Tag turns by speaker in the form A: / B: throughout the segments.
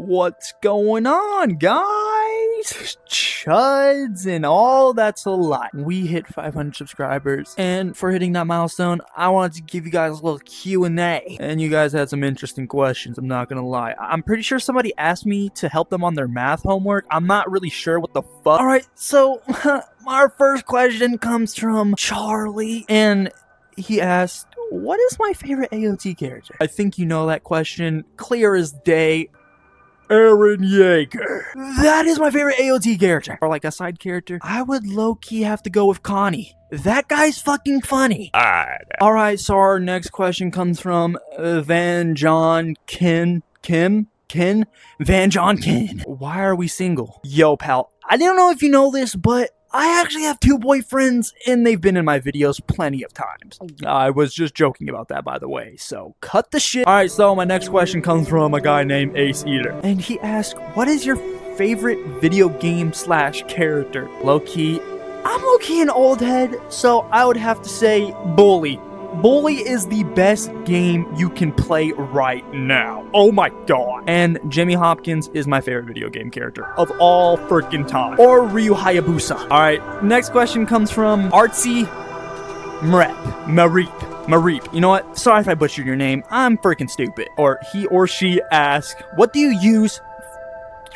A: What's going on, guys? Chuds and all that's a lot. We hit 500 subscribers, and for hitting that milestone, I wanted to give you guys a little Q&A. And you guys had some interesting questions, I'm not gonna lie. I'm pretty sure somebody asked me to help them on their math homework. I'm not really sure what the fuck. Alright, so our first question comes from Charlie, and he asked, what is my favorite AOT character? I think you know that question. Clear as day. Eren Yeager. That is my favorite AOT character. Or like a side character, I would low-key have to go with Connie. That guy's fucking funny. Alright, so our next question comes from Van John Kin. Van John Kin. Why are we single? Yo, pal, I don't know if you know this, but I actually have 2 boyfriends, and they've been in my videos plenty of times. I was just joking about that, by the way, so cut the shit. Alright, so my next question comes from a guy named Ace Eater, and he asked, what is your favorite video game / character? Low-key, I'm low-key an old head, so I would have to say Bully. Bully is the best game you can play right now. Oh my god. And Jimmy Hopkins is my favorite video game character of all freaking time. Or Ryu Hayabusa. Alright, next question comes from Artsy Mareep. You know what? Sorry if I butchered your name. I'm freaking stupid. Or he or she asked, what do you use?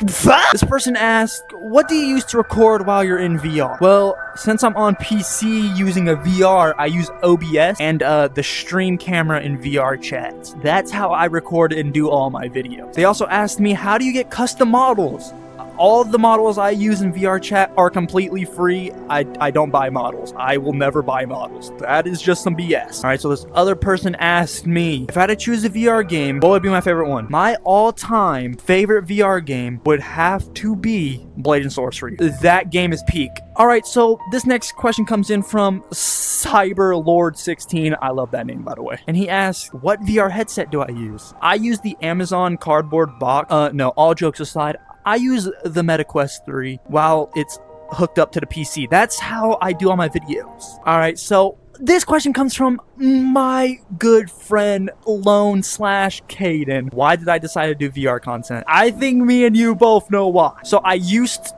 A: This person asked, what do you use to record while you're in VR? Well, since I'm on PC using a VR, I use OBS and the stream camera in VR chats. That's how I record and do all my videos. They also asked me, how do you get custom models? All of the models I use in VR chat are completely free. I don't buy models. I will never buy models. That is just some BS. Alright, so this other person asked me, if I had to choose a VR game, what would be my favorite one? My all-time favorite VR game would have to be Blade and Sorcery. That game is peak. Alright, so this next question comes in from Cyberlord16. I love that name, by the way. And he asks, what VR headset do I use? I use the Amazon Cardboard Box. No, all jokes aside, I use the MetaQuest 3 while it's hooked up to the PC. That's how I do all my videos. Alright, so this question comes from my good friend Lone / Caden. Why did I decide to do VR content? I think me and you both know why. So I used,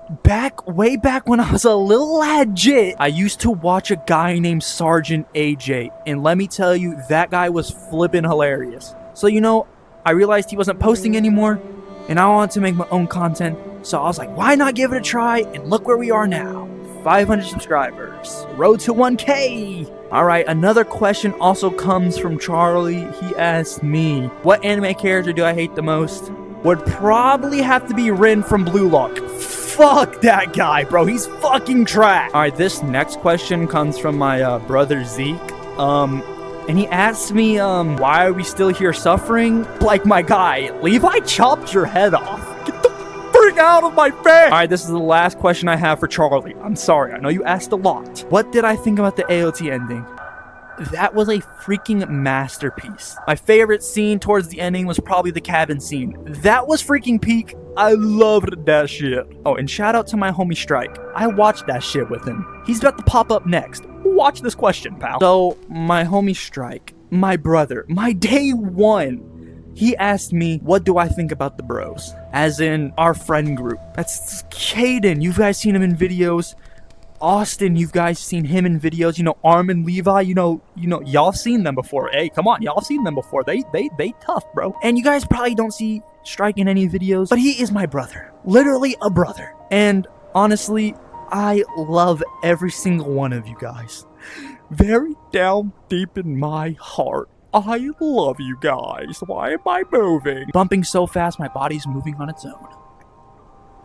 A: way back when I was a little legit, I used to watch a guy named Sergeant AJ. And let me tell you, that guy was flippin' hilarious. So you know, I realized he wasn't posting anymore, and I wanted to make my own content, so I was like, why not give it a try? And look where we are now. 500 subscribers. Road to 1K. Alright, another question also comes from Charlie. He asked me, what anime character do I hate the most? Would probably have to be Rin from Blue Lock. Fuck that guy, bro. He's fucking trash. Alright, this next question comes from my brother Zeke. And he asked me, why are we still here suffering? Like, my guy, Levi chopped your head off. Get the freak out of my face! Alright, this is the last question I have for Charlie. I'm sorry, I know you asked a lot. What did I think about the AOT ending? That was a freaking masterpiece. My favorite scene towards the ending was probably the cabin scene. That was freaking peak. I loved that shit. Oh, and shout out to my homie Strike. I watched that shit with him. He's about to pop up next. Watch this question, pal. So, my homie Strike, my brother, my day one, he asked me, what do I think about the bros? As in, our friend group. That's Caden. You guys seen him in videos. Austin, you guys seen him in videos. You know, Armin, Levi, you know, y'all seen them before. Hey, come on, y'all seen them before. They tough, bro. And you guys probably don't see Strike in any videos, but he is my brother. Literally a brother. And honestly, I love every single one of you guys. Very down deep in my heart, I love you guys. Why am I moving? Bumping so fast, my body's moving on its own.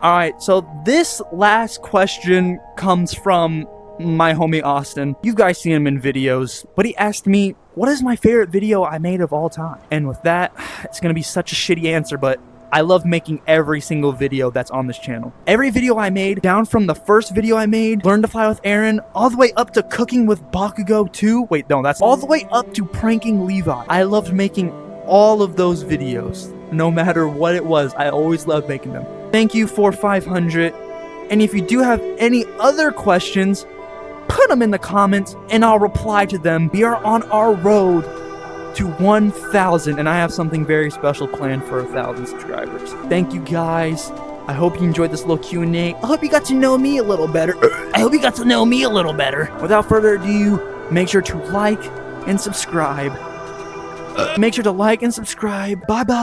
A: Alright, so this last question comes from my homie Austin. You guys seen him in videos, but he asked me, what is my favorite video I made of all time? And with that, it's gonna be such a shitty answer, but I love making every single video that's on this channel. Every video I made, down from the first video I made, Learn to Fly with Eren, all the way up to Cooking with Bakugo 2. Wait, no, that's all the way up to Pranking Levi. I loved making all of those videos. No matter what it was, I always loved making them. Thank you for 500. And if you do have any other questions, put them in the comments and I'll reply to them. We are on our road to 1,000, and I have something very special planned for 1,000 subscribers. Thank you guys. I hope you enjoyed this little Q&A. I hope you got to know me a little better. Without further ado, make sure to like and subscribe. Make sure to like and subscribe. Bye-bye.